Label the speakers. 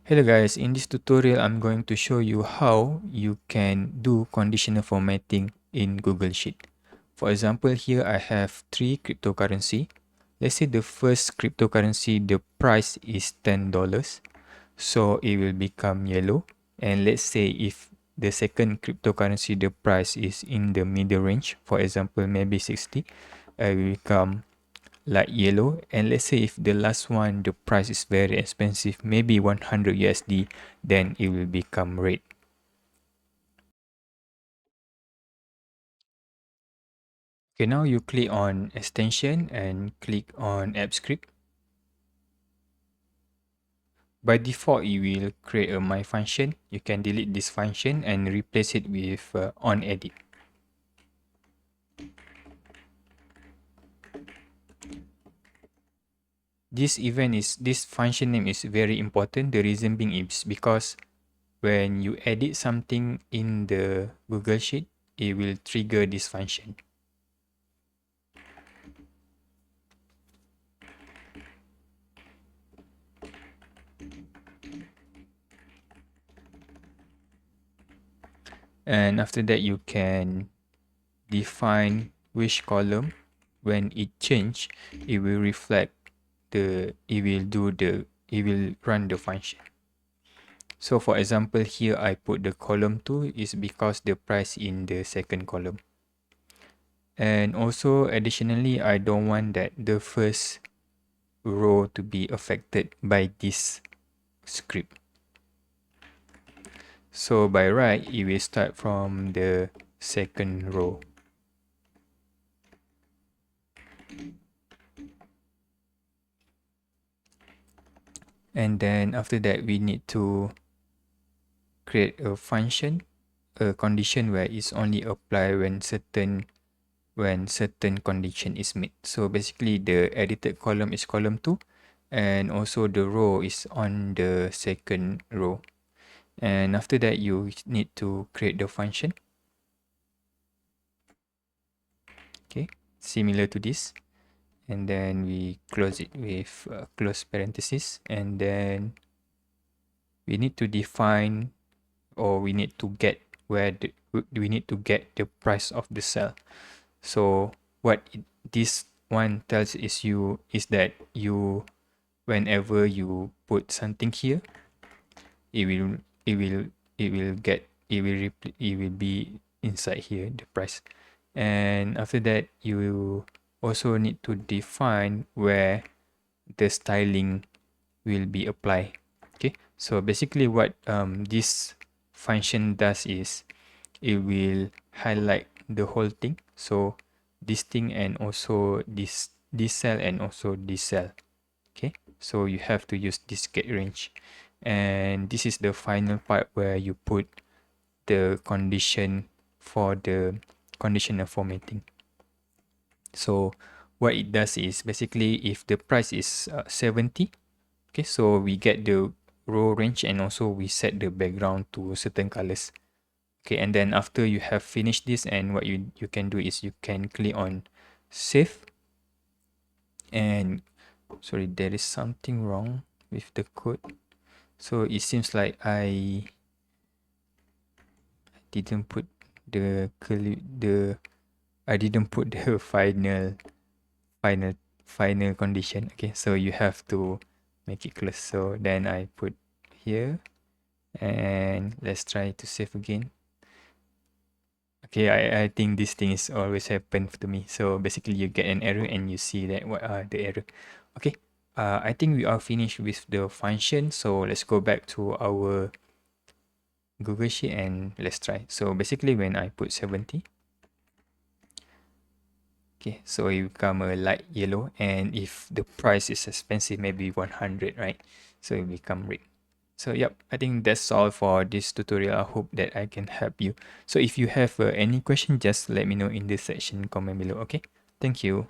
Speaker 1: Hello guys, in this tutorial I'm going to show you how you can do conditional formatting in Google Sheet. For example, here I have three cryptocurrency. Let's say the first cryptocurrency, the price is $10, so it will become yellow. And let's say if the second cryptocurrency, the price is in the middle range, for example, maybe 60, it will become like yellow. And let's say if the last one the price is very expensive, maybe 100 USD, then it will become red. Okay, now you click on extension and click on app script. By default it will create a my function. You can delete this function and replace it with on edit. This function name is very important. The reason being is because when you edit something in the Google Sheet, it will trigger this function. And after that you can define which column when it change, it will reflect it will run the function. So for example, here I put the column 2 is because the price in the second column. And also additionally, I don't want that the first row to be affected by this script. So by right, it will start from the second row. And then after that, we need to create a function, a condition where it's only apply when certain condition is met. So basically the edited column is column 2 and also the row is on the second row. And after that you need to create the function. Okay, similar to this. And then we close it with close parenthesis, and then we need to define, or we need to get we need to get the price of the cell. So this one tells is that you, whenever you put something here, it will it will it will be inside here the price. And after that you also need to define where the styling will be applied. Okay, so basically what this function does is it will highlight the whole thing, so this thing and also this cell and also this cell. Okay, so you have to use this get range, and this is the final part where you put the condition for the conditional formatting. So what it does is basically if the price is 70, okay, so we get the row range and also we set the background to certain colors. Okay, and then after you have finished this, and what you can do is you can click on save. And sorry, there is something wrong with the code. So it seems like I didn't put I didn't put the final final condition. Okay, so you have to make it close. So then I put here, and let's try to save again. Okay, I think this thing is always happen to me. So basically you get an error and you see that what are the error. Okay, I think we are finished with the function. So let's go back to our Google Sheet and let's try. So basically when I put 70, okay, so it become a light yellow, and if the price is expensive, maybe 100, right? So it become red. So yep, I think that's all for this tutorial. I hope that I can help you. So if you have any question, just let me know in the section comment below. Okay, thank you.